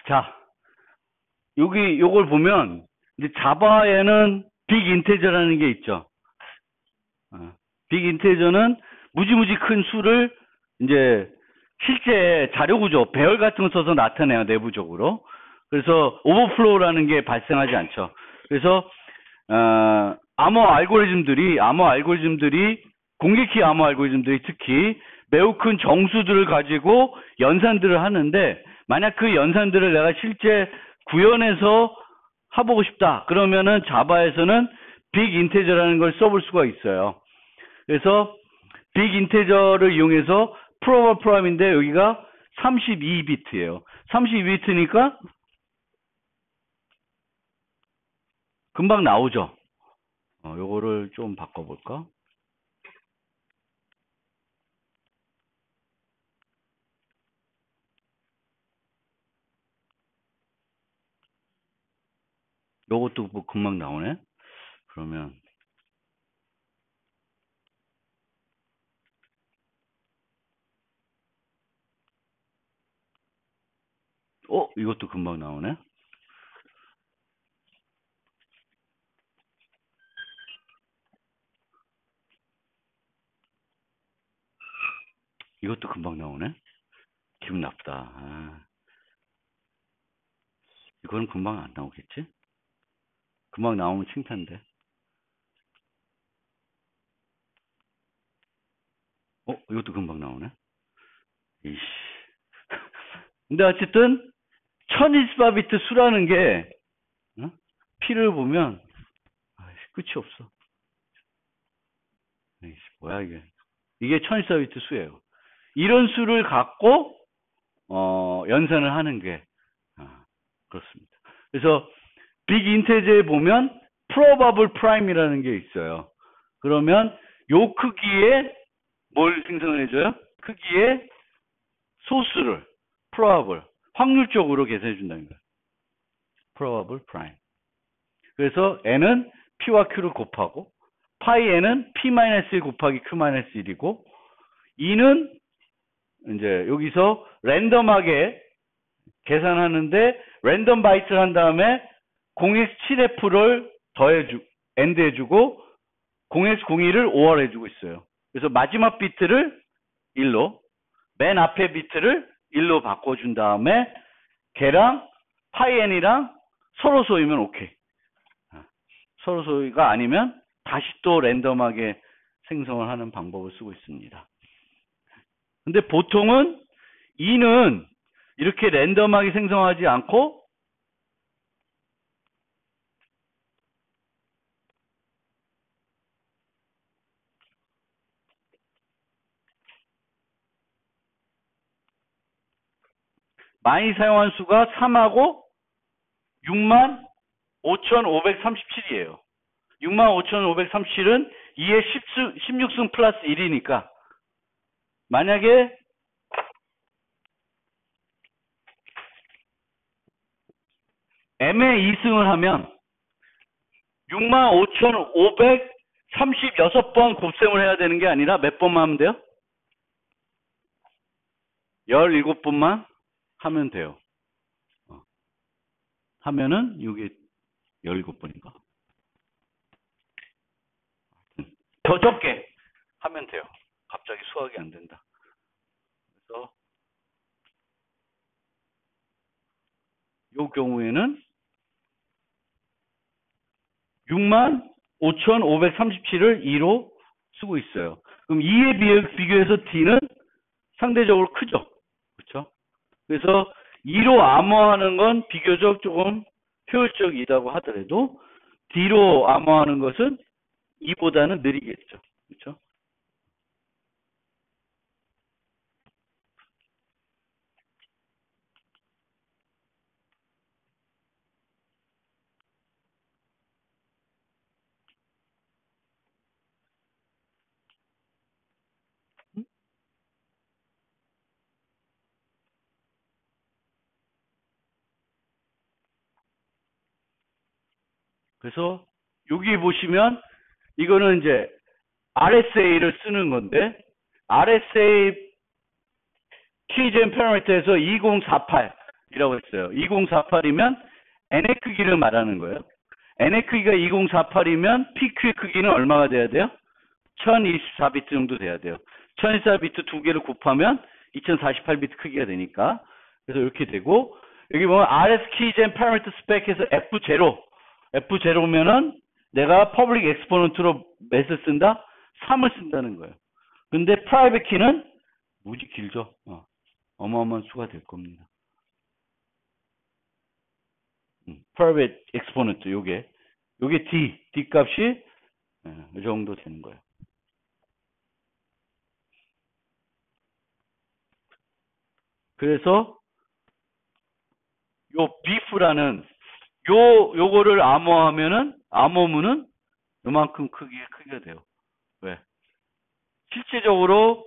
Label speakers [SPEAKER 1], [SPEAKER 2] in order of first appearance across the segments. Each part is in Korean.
[SPEAKER 1] 자, 요걸 보면, 이제 자바에는 빅 인테저라는 게 있죠. 빅 인테저는 무지무지 큰 수를 이제 실제 자료 구조, 배열 같은 거 써서 나타내요, 내부적으로. 그래서 오버플로우라는 게 발생하지 않죠. 그래서, 암호 알고리즘들이, 공개키 암호 알고리즘들이 특히 매우 큰 정수들을 가지고 연산들을 하는데, 만약 그 연산들을 내가 실제 구현해서 해보고 싶다. 그러면은 자바에서는 빅 인테저라는 걸 써볼 수가 있어요. 그래서 빅 인테저를 이용해서 프로버 프라임인데 여기가 32비트예요. 32비트니까 금방 나오죠. 요거를 좀 바꿔볼까? 요것도 뭐 금방 나오네. 그러면 이것도 금방 나오네. 이것도 금방 나오네. 기분 나쁘다. 이거는 금방 안 나오겠지? 금방 나오면 칭찬돼. 이것도 금방 나오네. 이씨. 근데 어쨌든 1024비트 수라는 게 P를 보면 끝이 없어. 이씨, 뭐야 이게. 이게 1024비트 수예요. 이런 수를 갖고 연산을 하는 게 그렇습니다. 그래서 빅 인테저에 보면 probable prime이라는 게 있어요. 그러면 요 크기에 뭘 생성을 해줘요? 크기의 소수를 probable 확률적으로 계산해 준다는 거예요. probable prime. 그래서 n은 p와 q를 곱하고 파이 n은 p-1 곱하기 q-1이고 2는 이제 여기서 랜덤하게 계산하는데 랜덤 바이트를 한 다음에 0x7f를 엔드 해주고 0x01을 5월 해주고 있어요. 그래서 마지막 비트를 1로 맨 앞에 비트를 1로 바꿔준 다음에 걔랑 파이 n이랑 서로 소이면 오케이. 서로 소이가 아니면 다시 또 랜덤하게 생성을 하는 방법을 쓰고 있습니다. 근데 보통은 2는 이렇게 랜덤하게 생성하지 않고 많이 사용한 수가 3하고 65,537이에요. 65,537은 2의 16승 플러스 1이니까 만약에 M의 2승을 하면 65,536번 곱셈을 해야 되는 게 아니라 몇 번만 하면 돼요? 17번만 하면 돼요. 하면은 이게 17번인가? 더 적게 하면 돼요. 갑자기 수학이 안 된다. 그래서 이 경우에는 65,537을 2로 쓰고 있어요. 그럼 2에 비교해서 D는 상대적으로 크죠. 그렇죠? 그래서 2로 암호하는 건 비교적 조금 효율적이다고 하더라도 D로 암호하는 것은 2보다는 느리겠죠. 그렇죠? 그래서 여기 보시면 이거는 이제 RSA를 쓰는 건데 RSA 키젠 패러미터에서 2048 이라고 했어요. 2048이면 n의 크기를 말하는 거예요. n의 크기가 2048이면 PQ의 크기는 얼마가 돼야 돼요? 1024비트 정도 돼야 돼요. 1024비트 두 개를 곱하면 2048비트 크기가 되니까. 그래서 이렇게 되고, 여기 보면 RS 키젠 파라미터 스펙에서 F0면은 내가 퍼블릭 엑스포넌트로 몇을 쓴다? 3을 쓴다는 거예요. 근데 프라이빗 키는 무지 길죠. 어마어마한 수가 될 겁니다. private exponent 요게 D 값이 이 정도 되는 거예요. 그래서 요 beef라는 요거를 암호하면은 요만큼 크기가 돼요. 왜? 실제적으로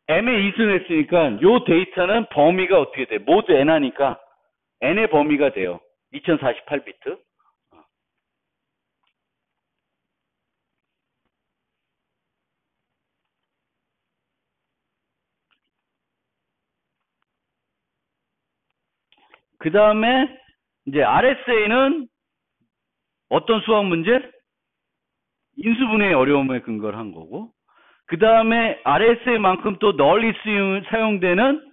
[SPEAKER 1] m에 이승했으니까 요 데이터는 범위가 어떻게 돼? 모두 n 하니까 n의 범위가 돼요. 2048비트. 그 다음에 이제 RSA는 어떤 수학 문제? 인수분해의 어려움에 근거를 한 거고, 그 다음에 RSA만큼 또 널리 사용되는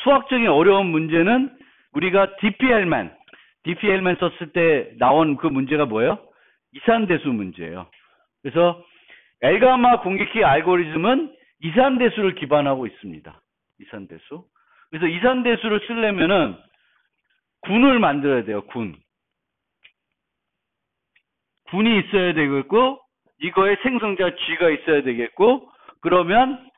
[SPEAKER 1] 수학적인 어려운 문제는 우리가 DPL만 썼을 때 나온 그 문제가 뭐예요? 이산대수 문제예요. 그래서 엘가마 공개키 알고리즘은 이산대수를 기반하고 있습니다. 이산대수. 그래서 이산대수를 쓰려면은 군을 만들어야 돼요. 군이 있어야 되겠고, 이거의 생성자 G가 있어야 되겠고, 그러면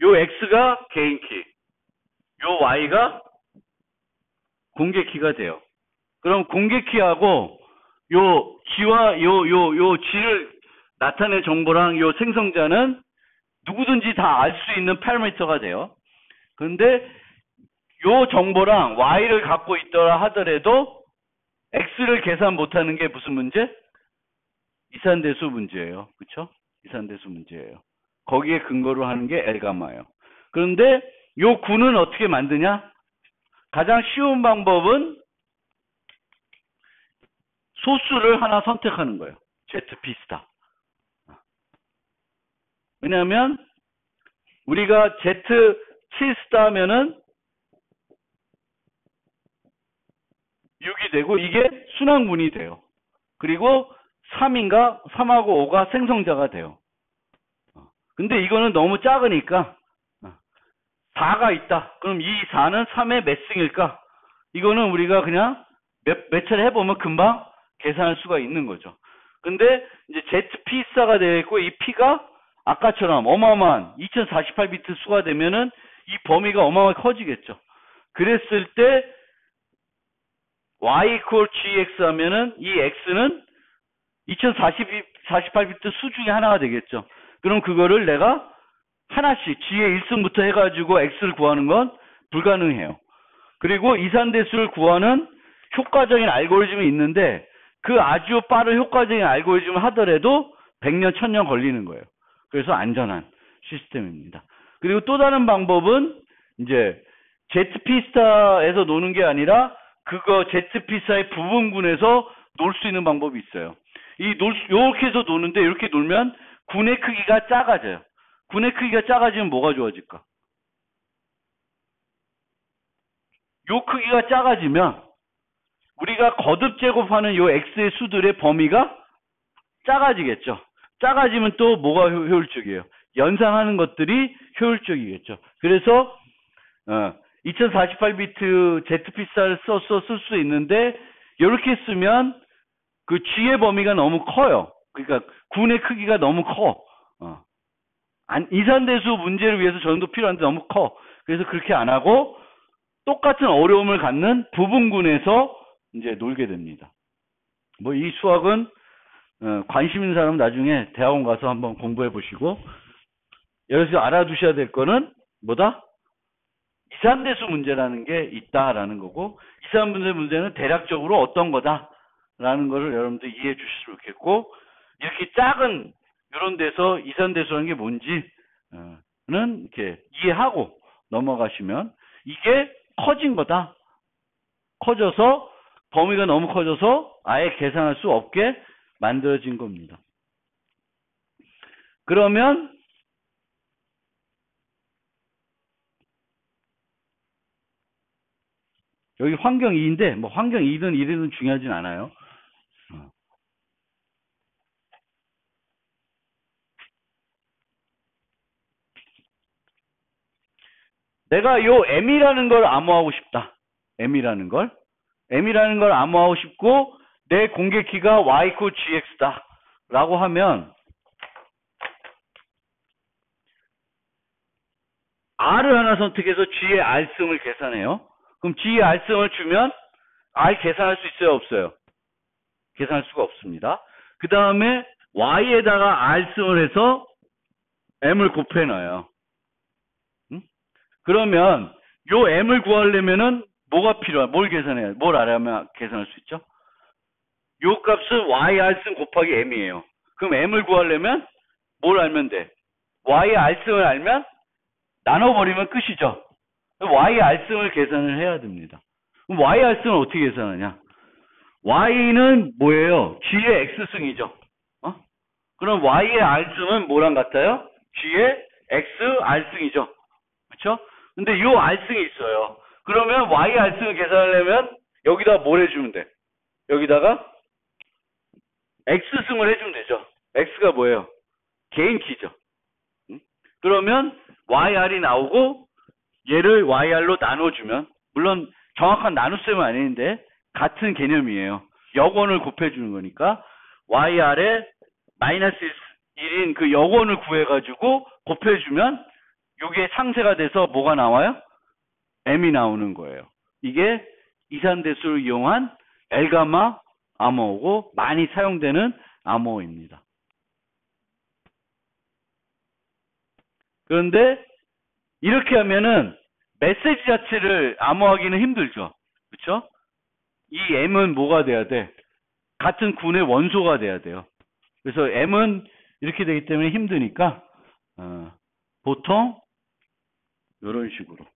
[SPEAKER 1] 요 X가 개인 키, 요 Y가 공개 키가 돼요. 그럼 공개 키하고 요 G와 요 G를 나타낼 정보랑 요 생성자는 누구든지 다 알 수 있는 파라미터가 돼요. 그런데 요 정보랑 Y를 갖고 있더라 하더라도 X를 계산 못하는 게 무슨 문제? 이산대수 문제예요. 그렇죠? 이산대수 문제예요. 거기에 근거로 하는 게 엘가마예요. 그런데 요 구는 어떻게 만드냐? 가장 쉬운 방법은 소수를 하나 선택하는 거예요. ZP 스타. 왜냐하면 우리가 Z7 스타면은 6이 되고 이게 순항문이 돼요. 그리고 3하고 5가 생성자가 돼요. 근데 이거는 너무 작으니까 4가 있다. 그럼 이 4는 3의 몇 승일까? 이거는 우리가 그냥 몇 차례 해보면 금방 계산할 수가 있는 거죠. 근데 이제 ZP4가 되어 있고 이 P가 아까처럼 어마어마한 2048비트 수가 되면은 이 범위가 어마어마하게 커지겠죠. 그랬을 때 Y equal GX 하면은 이 X는 2048비트 수 중에 하나가 되겠죠. 그럼 그거를 내가 하나씩 G의 1승부터 해가지고 X를 구하는 건 불가능해요. 그리고 이산대수를 구하는 효과적인 알고리즘이 있는데 그 아주 빠른 효과적인 알고리즘을 하더라도 100년, 1000년 걸리는 거예요. 그래서 안전한 시스템입니다. 그리고 또 다른 방법은 이제 ZP스타에서 노는 게 아니라 그거 ZP스타의 부분군에서 놀 수 있는 방법이 있어요. 이렇게 해서 노는데 이렇게 놀면 군의 크기가 작아져요. 군의 크기가 작아지면 뭐가 좋아질까? 요 크기가 작아지면 우리가 거듭 제곱하는 요 X의 수들의 범위가 작아지겠죠. 작아지면 또 뭐가 효율적이에요? 연산하는 것들이 효율적이겠죠. 그래서 2048비트 ZP스타를 쓸 수 있는데 이렇게 쓰면 그 G의 범위가 너무 커요. 그러니까 군의 크기가 너무 커. 이산대수 문제를 위해서 저 정도 필요한데 너무 커. 그래서 그렇게 안 하고 똑같은 어려움을 갖는 부분군에서 이제 놀게 됩니다. 뭐 이 수학은 관심 있는 사람은 나중에 대학원 가서 한번 공부해 보시고, 여기서 알아두셔야 될 거는 뭐다? 이산대수 문제라는 게 있다라는 거고, 이산대수 문제는 대략적으로 어떤 거다라는 거를 여러분들 이해해 주시면 좋겠고, 이렇게 작은 이런 데서 이산대수라는 게 뭔지는 이렇게 이해하고 넘어가시면 이게 커진 거다. 커져서 범위가 너무 커져서 아예 계산할 수 없게 만들어진 겁니다. 그러면 여기 환경 2인데 뭐 환경 2든 1이든 중요하진 않아요. 내가 요 m이라는 걸 암호하고 싶다. m이라는 걸 암호하고 싶고 내 공개키가 y equal gx다 라고 하면 r을 하나 선택해서 g의 r승을 계산해요. 그럼 g의 r승을 주면 r 계산할 수 있어요? 없어요? 계산할 수가 없습니다. 그 다음에 y에다가 r승을 해서 m을 곱해 넣어요. 그러면 요 m을 구하려면은 뭐가 필요해? 뭘 계산해야? 뭘 알아야만 계산할 수 있죠? 요 값은yr승 곱하기 m이에요. 그럼 m을 구하려면 뭘 알면 돼? y의 r승을 알면 나눠버리면 끝이죠. y의 r승을 계산을 해야 됩니다. 그럼 y의 r승을 어떻게 계산하냐? y는 뭐예요? g의 x승이죠. 그럼 y의 r승은 뭐랑 같아요? g의 x r승이죠. 그렇죠? 근데 요 r승이 있어요. 그러면 y r승을 계산하려면 여기다 뭘 해주면 돼? 여기다가 x승을 해주면 되죠. x가 뭐예요? 개인 키죠. 그러면yr이 나오고 얘를yr로 나눠주면 물론 정확한 나눗셈은 아닌데 같은 개념이에요. 역원을 곱해주는 거니까yr에 마이너스 1인 그 역원을 구해가지고 곱해주면 이게 상세가 돼서 뭐가 나와요? m이 나오는 거예요. 이게 이산대수를 이용한 엘가마 암호고 많이 사용되는 암호입니다. 그런데 이렇게 하면은 메시지 자체를 암호하기는 힘들죠. 그렇죠? 이 m은 뭐가 돼야 돼? 같은 군의 원소가 돼야 돼요. 그래서 m은 이렇게 되기 때문에 힘드니까 보통 이런 식으로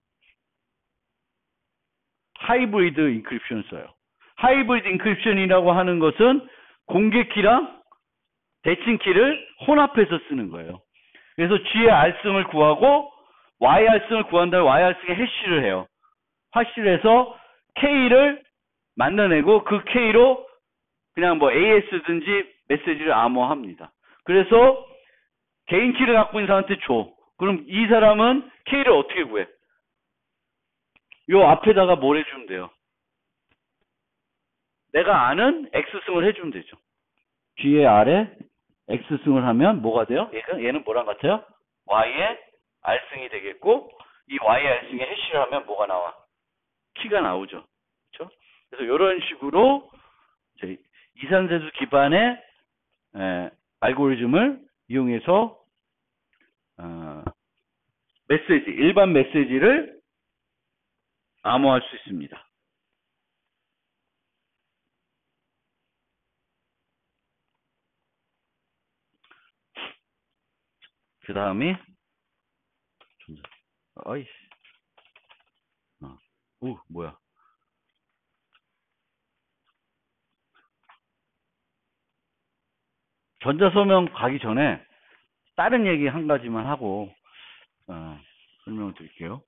[SPEAKER 1] 하이브리드 인크립션 써요. 하이브리드 인크립션이라고 하는 것은 공개키랑 대칭키를 혼합해서 쓰는 거예요. 그래서 G의 R승을 구하고 Y R승을 구한 다음에 Y R승의 해시를 해요. 해시를 해서 K를 만들어내고 그 K로 그냥 뭐 AS든지 메시지를 암호합니다. 그래서 개인 키를 갖고 있는 사람한테 줘. 그럼 이 사람은 K를 어떻게 구해? 요 앞에다가 뭘 해주면 돼요? 내가 아는 X승을 해주면 되죠. G의 R에 X승을 하면 뭐가 돼요? 얘는 뭐랑 같아요? Y의 R승이 되겠고 이 Y의 R승의 해시를 하면 뭐가 나와? 키가 나오죠. 그렇죠? 그래서 이런 식으로 이산세수 기반의 알고리즘을 이용해서 메시지, 일반 메시지를 암호할 수 있습니다. 그 다음이 어이씨 뭐야 전자소명 가기 전에 다른 얘기 한 가지만 하고 설명을 드릴게요.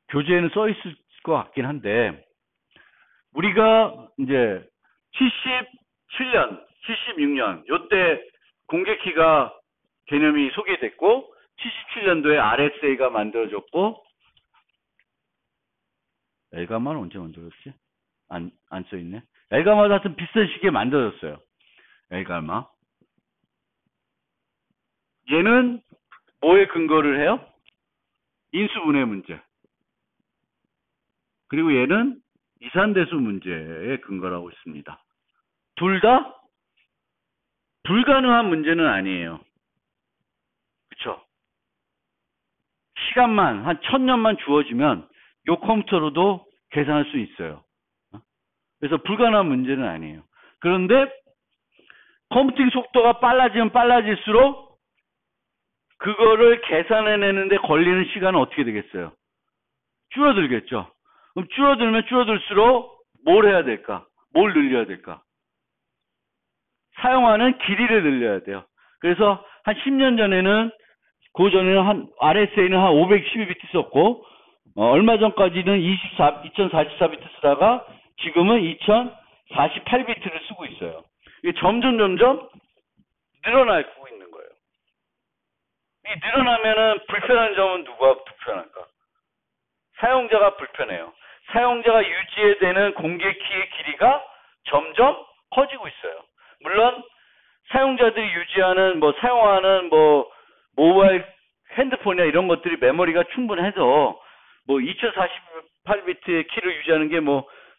[SPEAKER 1] 교재에는 써 있을 것 같긴 한데 우리가 이제 77년, 76년 요때 공개키가 개념이 소개됐고 77년도에 RSA가 만들어졌고 엘가마는 언제 만들어졌지? 안 써있네. 엘가마도 하여튼 비슷한 시기에 만들어졌어요. 엘가마. 얘는 뭐에 근거를 해요? 인수분해 문제. 그리고 얘는 이산대수 문제에 근거를 하고 있습니다. 둘 다 불가능한 문제는 아니에요. 그쵸? 시간만 한 1000년만 주어지면 요 컴퓨터로도 계산할 수 있어요. 그래서 불가능한 문제는 아니에요. 그런데 컴퓨팅 속도가 빨라지면 빨라질수록 그거를 계산해내는데 걸리는 시간은 어떻게 되겠어요? 줄어들겠죠. 그럼 줄어들면 줄어들수록 뭘 해야 될까? 뭘 늘려야 될까? 사용하는 길이를 늘려야 돼요. 그래서 한 10년 전에는 그 전에는 RSA는 한 512비트 썼고 얼마 전까지는 2044비트 쓰다가 지금은 2048비트를 쓰고 있어요. 이게 점점 늘어나고 있는 거예요. 이 늘어나면은 불편한 점은 누가 불편할까? 사용자가 불편해요. 사용자가 유지해야 되는 공개키의 길이가 점점 커지고 있어요. 물론 사용자들이 유지하는 사용하는 모바일 핸드폰이나 이런 것들이 메모리가 충분해서 2048비트의 키를 유지하는 게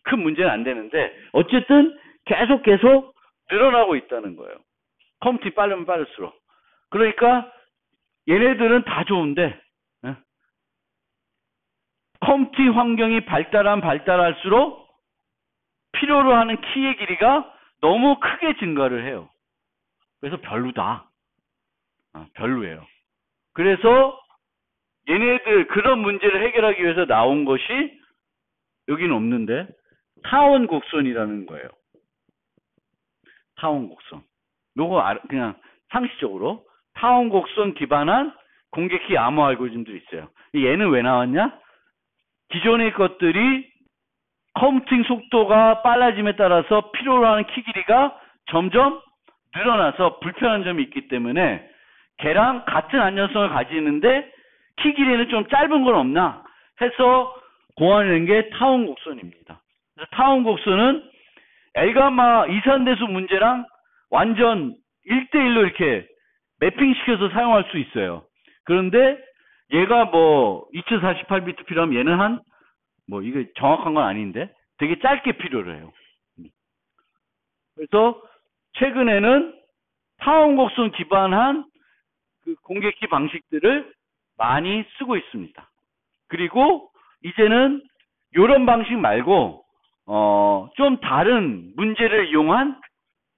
[SPEAKER 1] 큰 문제는 안 되는데 어쨌든 계속 늘어나고 있다는 거예요. 컴퓨터가 빠르면 빠를수록. 그러니까 얘네들은 다 좋은데 컴퓨터 환경이 발달할수록 필요로 하는 키의 길이가 너무 크게 증가를 해요. 그래서 별로다. 별로예요. 그래서 얘네들 그런 문제를 해결하기 위해서 나온 것이 여기는 없는데 타원 곡선이라는 거예요. 타원 곡선. 요거 그냥 상식적으로 타원 곡선 기반한 공개키 암호 알고리즘도 있어요. 얘는 왜 나왔냐? 기존의 것들이 컴퓨팅 속도가 빨라짐에 따라서 필요로 하는 키 길이가 점점 늘어나서 불편한 점이 있기 때문에 걔랑 같은 안전성을 가지는데 키 길이는 좀 짧은 건 없나 해서 고안된 게 타원 곡선입니다. 그래서 타원 곡선은 엘가마 이산대수 문제랑 완전 1대1로 이렇게 매핑시켜서 사용할 수 있어요. 그런데 얘가 2048비트 필요하면 얘는 이게 정확한 건 아닌데 되게 짧게 필요로 해요. 그래서 최근에는 타원 곡선 기반한 그 공개키 방식들을 많이 쓰고 있습니다. 그리고 이제는 이런 방식 말고 좀 다른 문제를 이용한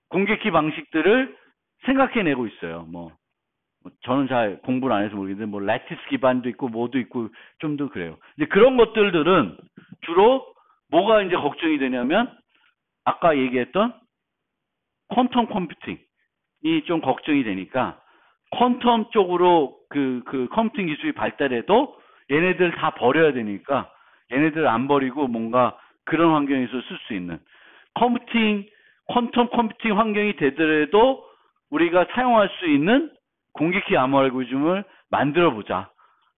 [SPEAKER 1] 공개키 방식들을 생각해내고 있어요. 저는 잘 공부를 안 해서 모르겠는데 라티스 기반도 있고 뭐도 있고 좀 더 그래요. 근데 그런 것들은 주로 뭐가 이제 걱정이 되냐면 아까 얘기했던 퀀텀 컴퓨팅이 좀 걱정이 되니까 퀀텀 쪽으로 그 컴퓨팅 기술이 발달해도 얘네들 다 버려야 되니까 얘네들 안 버리고 뭔가 그런 환경에서 쓸 수 있는 컴퓨팅 퀀텀 컴퓨팅 환경이 되더라도 우리가 사용할 수 있는 공개키 암호 알고리즘을 만들어 보자.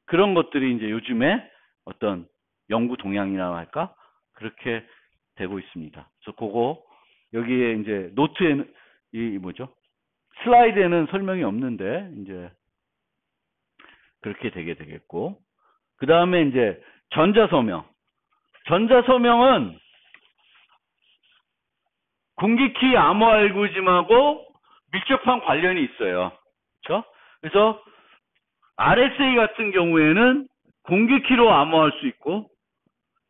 [SPEAKER 1] 그런 것들이 이제 요즘에 어떤 연구 동향이라고 할까? 그렇게 되고 있습니다. 그래서 그거 여기에 이제 노트에는 슬라이드에는 설명이 없는데 이제 그렇게 되게 되겠고 그 다음에 이제 전자서명은 공개키 암호 알고리즘하고 밀접한 관련이 있어요. 그렇죠? 그래서 RSA 같은 경우에는 공개키로 암호할 수 있고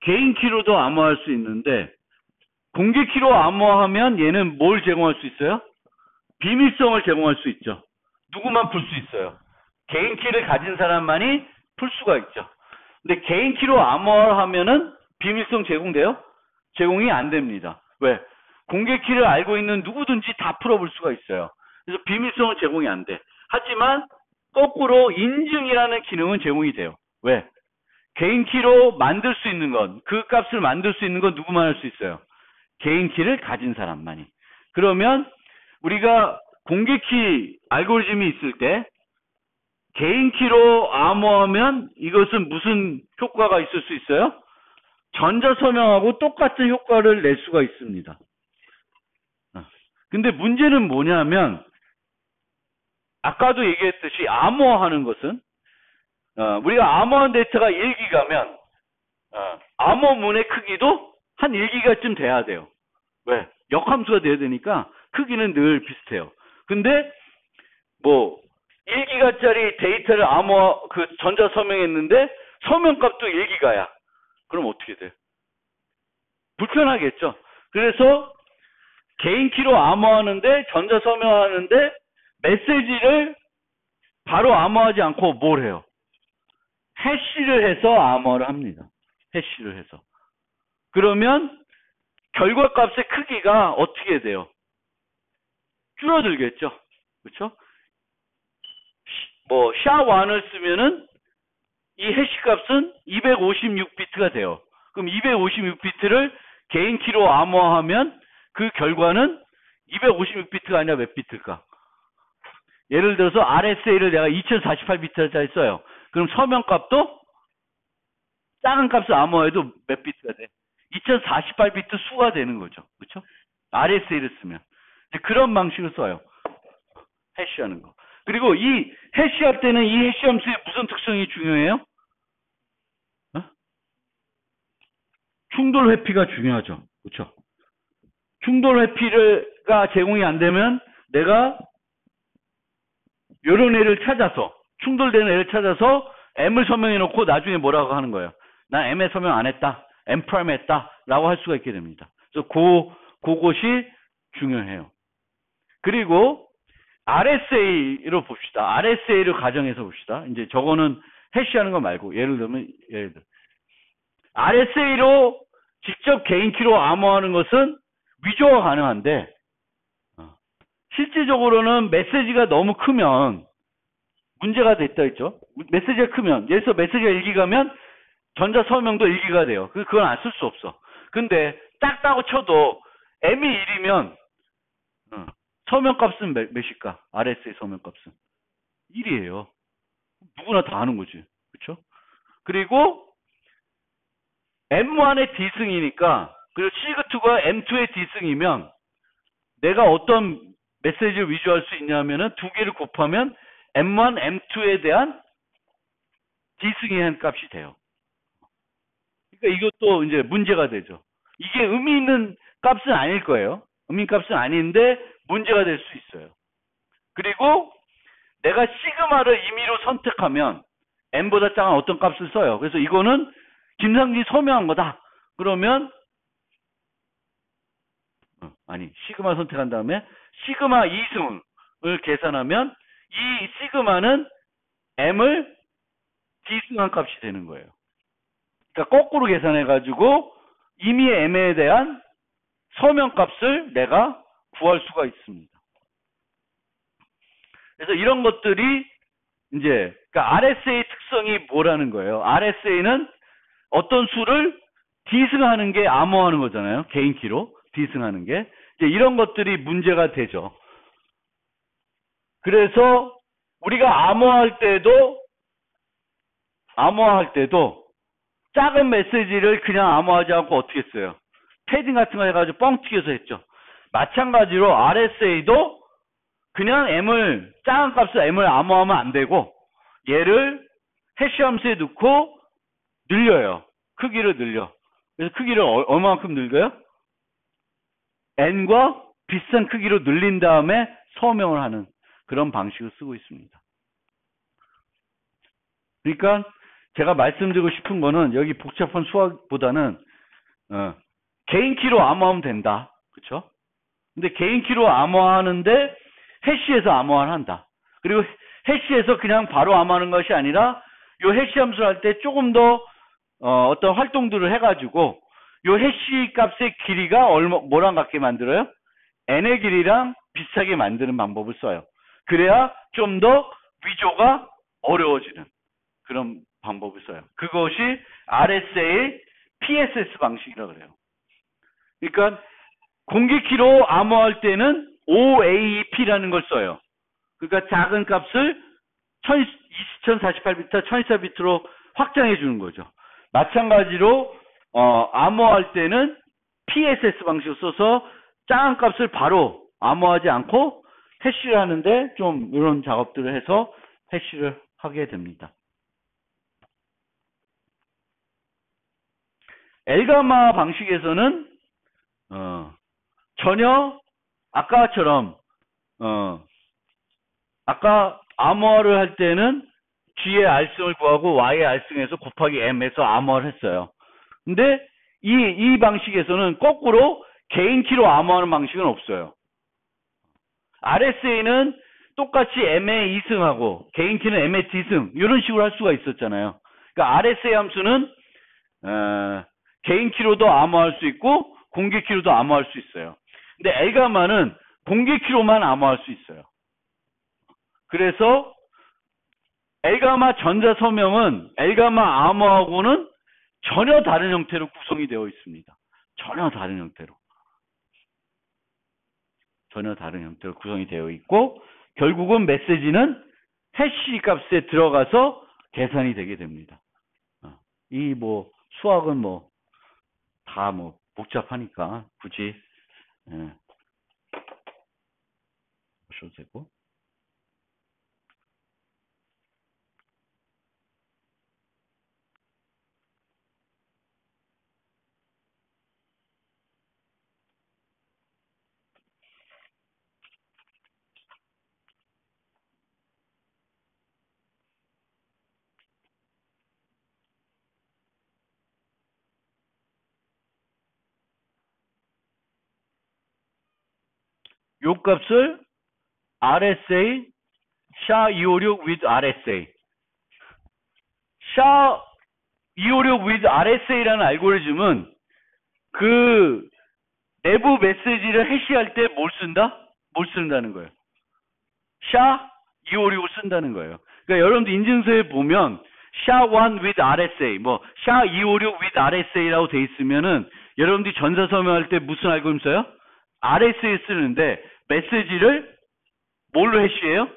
[SPEAKER 1] 개인키로도 암호할 수 있는데 공개키로 암호하면 얘는 뭘 제공할 수 있어요? 비밀성을 제공할 수 있죠. 누구만 풀 수 있어요. 개인키를 가진 사람만이 풀 수가 있죠. 근데 개인키로 암호하면은 비밀성 제공돼요? 제공이 안 됩니다. 왜? 공개키를 알고 있는 누구든지 다 풀어볼 수가 있어요. 그래서 비밀성은 제공이 안 돼. 하지만 거꾸로 인증이라는 기능은 제공이 돼요. 왜? 개인키로 만들 수 있는 건, 그 값을 만들 수 있는 건 누구만 할 수 있어요? 개인키를 가진 사람만이. 그러면 우리가 공개키 알고리즘이 있을 때 개인키로 암호하면 이것은 무슨 효과가 있을 수 있어요? 전자서명하고 똑같은 효과를 낼 수가 있습니다. 근데 문제는 뭐냐면 아까도 얘기했듯이 암호화하는 것은 우리가 암호한 데이터가 1기가면 암호문의 크기도 한 1기가쯤 돼야 돼요. 왜? 역함수가 돼야 되니까 크기는 늘 비슷해요. 근데 1기가짜리 데이터를 전자 서명했는데 서명값도 1기가야. 그럼 어떻게 돼? 불편하겠죠. 그래서 개인 키로 암호하는데, 전자 서명하는데, 메시지를 바로 암호하지 않고 뭘 해요? 해시를 해서 암호를 합니다. 해시를 해서. 그러면 결과값의 크기가 어떻게 돼요? 줄어들겠죠. 그렇죠? 뭐 샤1을 쓰면은 이 해시 값은 256비트가 돼요. 그럼 256비트를 개인 키로 암호하면 그 결과는 256비트가 아니라 몇 비트일까? 예를 들어서 RSA를 내가 2048비트짜리 써요. 그럼 서명값도 작은 값을 암호해도 몇 비트가 돼? 2048비트 수가 되는 거죠. 그렇죠? RSA를 쓰면. 그런 방식을 써요. 해시하는 거. 그리고 이 해시할 때는 이 해시 함수의 무슨 특성이 중요해요? 충돌 회피가 중요하죠. 그렇죠? 충돌 회피가 제공이 안 되면 내가 이런 애를 찾아서 충돌되는 애를 찾아서 M을 서명해 놓고 나중에 뭐라고 하는 거예요? 난 M에 서명 안 했다. M 프라임 했다. 라고 할 수가 있게 됩니다. 그래서 그것이 중요해요. 그리고 RSA로 봅시다. RSA를 가정해서 봅시다. 이제 저거는 해시하는 거 말고 예를 들어 RSA로 직접 개인 키로 암호하는 것은 위조가 가능한데 실질적으로는 메시지가 너무 크면 문제가 됐다 했죠. 메시지가 크면 예를 들어서 메시지가 1기가면 전자 서명도 1기가 돼요. 그건 안 쓸 수 없어. 근데 작다고 쳐도 M이 1이면 서명값은 몇일까? RSA 서명값은 1이에요. 누구나 다 아는 거지. 그렇죠? 그리고 M1의 D승이니까 그리고 시그2가 M2의 D승이면 내가 어떤 메시지를 위조할 수 있냐면은 두 개를 곱하면 M1, M2에 대한 D승의 값이 돼요. 그러니까 이것도 이제 문제가 되죠. 이게 의미 있는 값은 아닐 거예요. 의미 있는 값은 아닌데 문제가 될 수 있어요. 그리고 내가 시그마를 임의로 선택하면 M보다 작은 어떤 값을 써요. 그래서 이거는 김상진이 서명한 거다. 그러면 시그마 선택한 다음에 시그마 2승을 계산하면 이 시그마는 M을 D승한 값이 되는 거예요. 그러니까 거꾸로 계산해가지고 임의의 M에 대한 서명값을 내가 구할 수가 있습니다. 그래서 이런 것들이 이제 그러니까 RSA 특성이 뭐라는 거예요. RSA는 어떤 수를 D승하는 게 암호하는 거잖아요. 개인 키로 D승하는 게 이제 이런 것들이 문제가 되죠. 그래서 우리가 암호할 때도 작은 메시지를 그냥 암호하지 않고 어떻게 했어요? 패딩 같은 거 해가지고 뻥튀겨서 했죠. 마찬가지로 RSA도 그냥 작은 값을 M을 암호하면 안 되고 얘를 해시 함수에 넣고 늘려요. 크기를 늘려. 그래서 크기를 얼마만큼 늘려요? N과 비슷한 크기로 늘린 다음에 서명을 하는 그런 방식을 쓰고 있습니다. 그러니까 제가 말씀드리고 싶은 거는 여기 복잡한 수학보다는 개인 키로 암호하면 된다. 그렇죠? 근데 개인 키로 암호하는데 해시에서 암호를 한다. 그리고 해시에서 그냥 바로 암호하는 것이 아니라 요 해시 함수를 할 때 조금 더 어떤 활동들을 해가지고 요 해시 값의 길이가 뭐랑 같게 만들어요? n의 길이랑 비슷하게 만드는 방법을 써요. 그래야 좀 더 위조가 어려워지는 그런 방법을 써요. 그것이 RSA PSS 방식이라고 그래요. 그러니까 공개키로 암호할 때는 OAP라는 걸 써요. 그러니까 작은 값을 2048비트, 1024비트로 확장해 주는 거죠. 마찬가지로 암호할 때는 PSS 방식을 써서 작은 값을 바로 암호하지 않고 해시를 하는데 좀 이런 작업들을 해서 해시를 하게 됩니다. 엘가마 방식에서는 전혀 아까처럼 아까 암호화를 할 때는 G의 R승을 구하고 Y의 R승에서 곱하기 M에서 암호화를 했어요. 근데 이 방식에서는 거꾸로 개인 키로 암호하는 방식은 없어요. RSA는 똑같이 M의 2승하고 개인 키는 M의 D승 이런 식으로 할 수가 있었잖아요. 그러니까 RSA 함수는 개인 키로도 암호할 수 있고 공개 키로도 암호할 수 있어요. 근데 엘가마는 공개 키로만 암호할 수 있어요. 그래서 엘가마 전자 서명은 엘가마 암호하고는 전혀 다른 형태로 구성이 되어 있습니다. 전혀 다른 형태로 구성이 되어 있고 결국은 메시지는 해시 값에 들어가서 계산이 되게 됩니다. 이 뭐 수학은 뭐 다 뭐 복잡하니까 굳이 보셔도 되고. 요 값을 RSA SHA-256 with RSA SHA-256 with RSA라는 알고리즘은 그 내부 메시지를 해시할 때 뭘 쓴다? 뭘 쓴다는 거예요. SHA-256을 쓴다는 거예요. 그러니까 여러분들 인증서에 보면 SHA-1 with RSA, 뭐 SHA-256 with RSA라고 돼 있으면은 여러분들이 전자 서명할 때 무슨 알고리즘 써요? RSA 쓰는데 메시지를 뭘로 해시해요?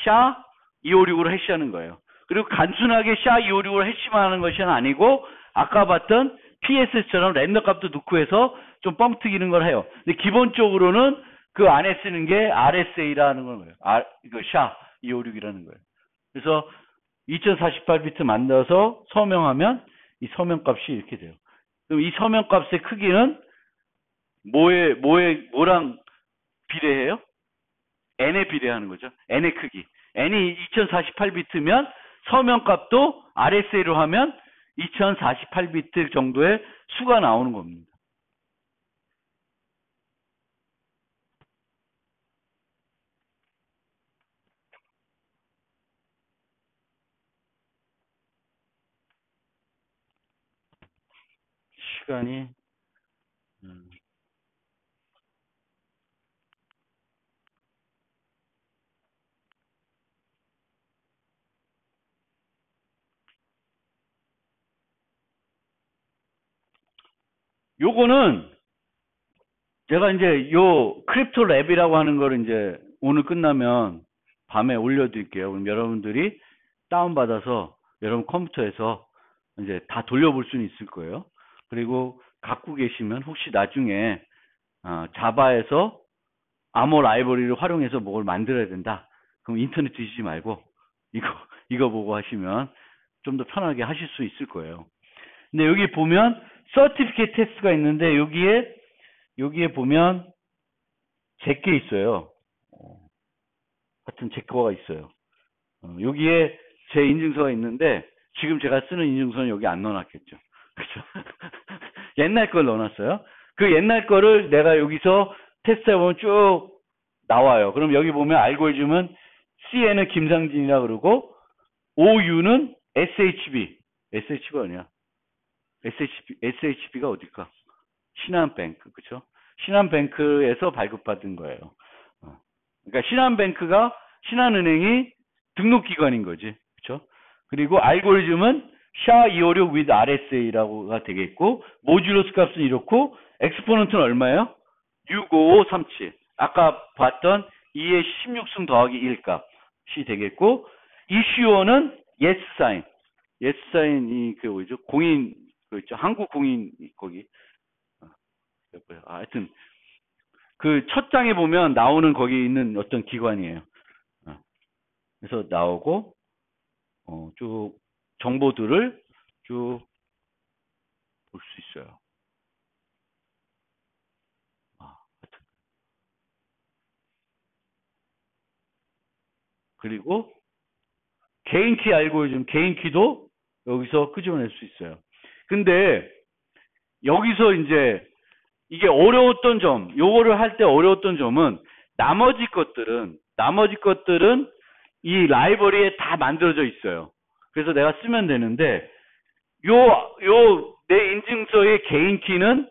[SPEAKER 1] SHA-256으로 해시하는 거예요. 그리고 단순하게 SHA-256으로 해시만 하는 것이 아니고 아까 봤던 PSS처럼 랜덤 값도 넣고 해서 좀 뻥튀기는 걸 해요. 근데 기본적으로는 그 안에 쓰는 게 RSA라는 거예요. 이거 SHA-256이라는 거예요. 그래서 2048비트 만들어서 서명하면 이 서명값이 이렇게 돼요. 그럼 이 서명값의 크기는 뭐랑 비례해요? n에 비례하는 거죠. n의 크기. n이 2048비트면 서명값도 RSA로 하면 2048비트 정도의 수가 나오는 겁니다. 시간이 요거는 제가 이제 요 크립토 랩이라고 하는 거를 이제 오늘 끝나면 밤에 올려드릴게요. 그럼 여러분들이 다운받아서 여러분 컴퓨터에서 이제 다 돌려볼 수는 있을 거예요. 그리고 갖고 계시면 혹시 나중에 자바에서 암호 라이브러리를 활용해서 뭘 만들어야 된다. 그럼 인터넷 뒤지지 말고 이거 보고 하시면 좀 더 편하게 하실 수 있을 거예요. 근데 여기 보면 서티피케이트 테스트가 있는데 여기에 보면 제게 있어요. 같은 제거가 있어요. 여기에 제 인증서가 있는데 지금 제가 쓰는 인증서는 여기 안 넣어놨겠죠. 그렇죠? 옛날 걸 넣어놨어요. 그 옛날 거를 내가 여기서 테스트해보면 쭉 나와요. 그럼 여기 보면 알고리즘은 C에는 김상진이라 그러고 OU는 SHB가 아니야. SHB가 어딜까? 신한뱅크, 그쵸? 신한뱅크에서 발급받은 거예요. 그러니까 신한은행이 등록기관인 거지. 그쵸? 그리고 알고리즘은 SHA-256 with RSA라고가 되겠고, 모듈러스 값은 이렇고, 엑스포넌트는 얼마예요? 65537. 아까 봤던 2의 16승 더하기 1 값이 되겠고, 이슈어는 yes sign. yes sign이 그 뭐죠? 공인, 그 있죠? 한국 공인, 거기. 하여튼, 그 첫 장에 보면 나오는 거기 있는 어떤 기관이에요. 그래서 나오고, 쭉 정보들을 쭉 볼 수 있어요. 하여튼. 그리고 개인키 알고리즘, 개인키도 여기서 끄집어낼 수 있어요. 근데 여기서 이제 이게 어려웠던 점, 요거를 할 때 어려웠던 점은 나머지 것들은 이 라이브러리에 다 만들어져 있어요. 그래서 내가 쓰면 되는데 내 인증서의 개인 키는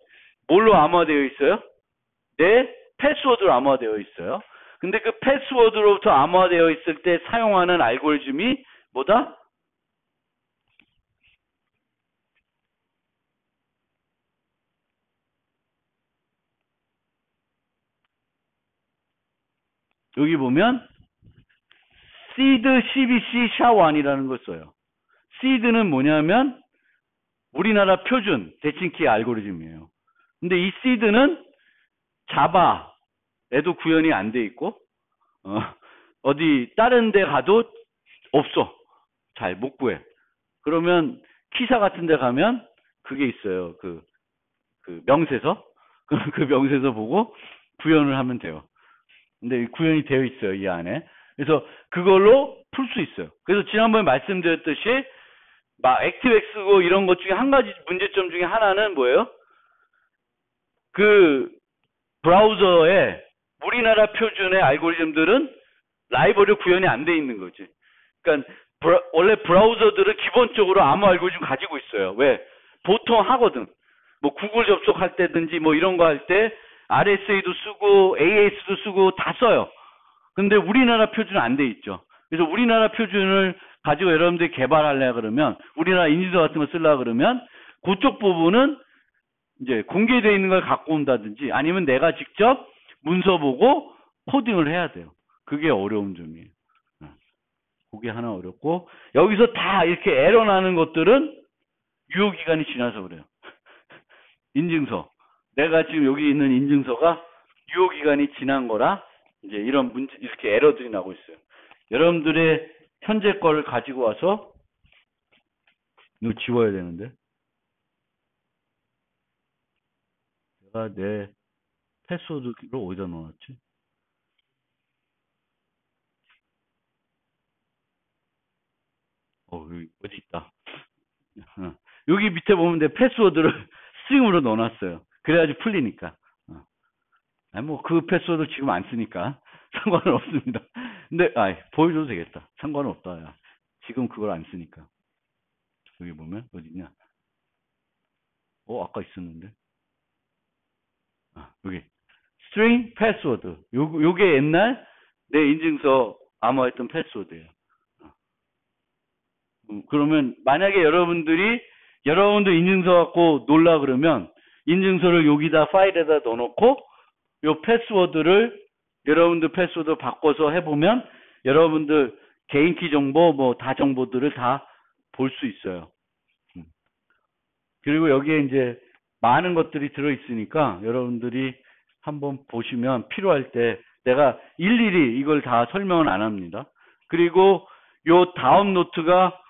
[SPEAKER 1] 뭘로 암호화되어 있어요? 내 패스워드로 암호화되어 있어요. 근데 그 패스워드로부터 암호화되어 있을 때 사용하는 알고리즘이 뭐다? 여기 보면 seed CBC SHA-1이라는 걸 써요. seed는 뭐냐면 우리나라 표준 대칭키 알고리즘이에요. 근데 이 seed는 자바에도 구현이 안 돼 있고 어디 다른 데 가도 없어. 잘 못 구해. 그러면 키사 같은 데 가면 그게 있어요. 그 명세서. 그 명세서 보고 구현을 하면 돼요. 근데 구현이 되어 있어요, 이 안에. 그래서 그걸로 풀 수 있어요. 그래서 지난번에 말씀드렸듯이 막 액티브엑스고 이런 것 중에 한 가지 문제점 중에 하나는 뭐예요? 그 브라우저에 우리나라 표준의 알고리즘들은 라이브러리 구현이 안 돼 있는 거지. 그러니까 원래 브라우저들은 기본적으로 암호 알고리즘 가지고 있어요. 왜? 보통 하거든. 뭐 구글 접속할 때든지 뭐 이런 거 할 때 RSA도 쓰고 AS도 쓰고 다 써요. 근데 우리나라 표준은 안 돼 있죠. 그래서 우리나라 표준을 가지고 여러분들이 개발하려 그러면 우리나라 인증서 같은 거 쓰려고 그러면 그쪽 부분은 이제 공개되어 있는 걸 갖고 온다든지 아니면 내가 직접 문서 보고 코딩을 해야 돼요. 그게 어려운 점이에요. 그게 하나 어렵고 여기서 다 이렇게 에러 나는 것들은 유효기간이 지나서 그래요. 인증서. 내가 지금 여기 있는 인증서가 유효기간이 지난 거라 이제 이런 문제, 이렇게 에러들이 나고 있어요. 여러분들의 현재 거를 가지고 와서 이거 지워야 되는데 내가 내 패스워드를 어디다 넣어놨지? 여기 어디 있다. 여기 밑에 보면 내 패스워드를 스트링으로 넣어놨어요. 그래야지 풀리니까. 아니 뭐 그 패스워드 지금 안 쓰니까 상관은 없습니다. 근데 보여줘도 되겠다. 상관은 없다. 야. 지금 그걸 안 쓰니까. 여기 보면 어디 있냐? 아까 있었는데. 여기 string 패스워드. 요게 옛날 내 인증서 암호했던 패스워드예요. 그러면 만약에 여러분들 인증서 갖고 놀라 그러면 인증서를 여기다 파일에다 넣어놓고 요 패스워드를 여러분들 패스워드 바꿔서 해보면 여러분들 개인키 정보 뭐 다 정보들을 다 볼 수 있어요. 그리고 여기에 이제 많은 것들이 들어있으니까 여러분들이 한번 보시면 필요할 때 내가 일일이 이걸 다 설명은 안 합니다. 그리고 요 다음 노트가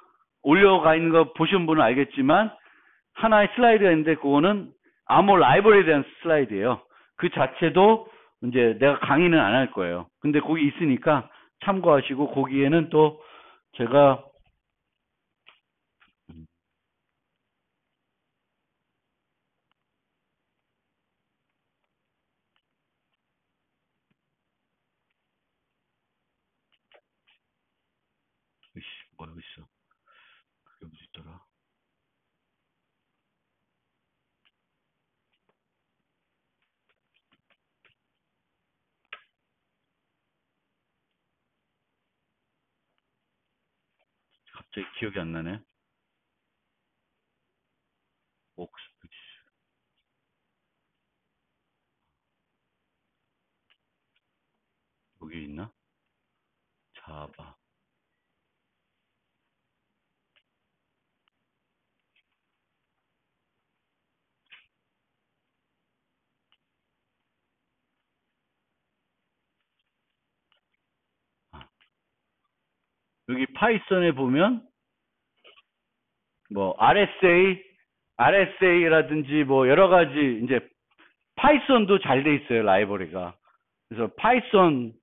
[SPEAKER 1] 올려가 있는 거 보신 분은 알겠지만 하나의 슬라이드가 있는데 그거는 암호 라이브러리에 대한 슬라이드예요. 그 자체도 이제 내가 강의는 안 할 거예요. 근데 거기 있으니까 참고하시고 거기에는 또 제가 뭐가 여기 있어? 그게 어디 있더라? 갑자기 기억이 안 나네. 여기 있나? 자바. 여기 파이썬에 보면 뭐 RSA라든지 뭐 여러 가지 이제 파이썬도 잘 돼 있어요, 라이브러리가. 그래서 파이썬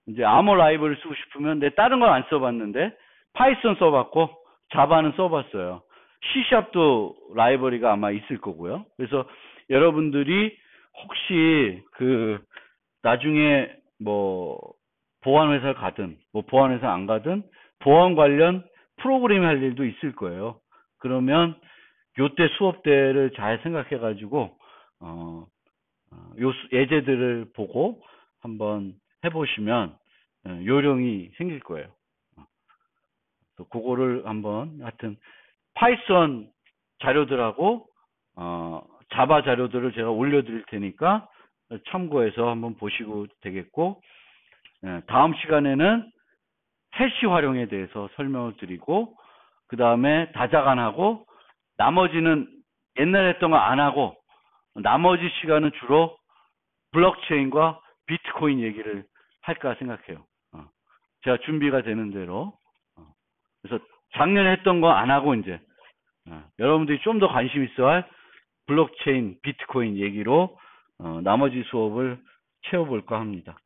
[SPEAKER 1] 이제 암호 라이브러리 쓰고 싶으면 내 다른 건 안 써봤는데 파이썬 써봤고 자바는 써봤어요. C샵도 라이브러리가 아마 있을 거고요. 그래서 여러분들이 혹시 나중에 뭐 보안 회사를 가든 뭐 보안 회사 안 가든 보안 관련 프로그램 할 일도 있을 거예요. 그러면 요때 수업 때를 잘 생각해 가지고 요 예제들을 보고 한번 해보시면 요령이 생길 거예요. 그거를 한번 하여튼 파이썬 자료들하고 자바 자료들을 제가 올려드릴 테니까 참고해서 한번 보시고 되겠고, 다음 시간에는 해시 활용에 대해서 설명을 드리고, 그 다음에 다자간하고 나머지는 옛날에 했던 거 안 하고 나머지 시간은 주로 블록체인과 비트코인 얘기를 할까 생각해요. 제가 준비가 되는 대로. 그래서 작년에 했던 거 안 하고 이제 여러분들이 좀 더 관심 있어 할 블록체인, 비트코인 얘기로 나머지 수업을 채워볼까 합니다.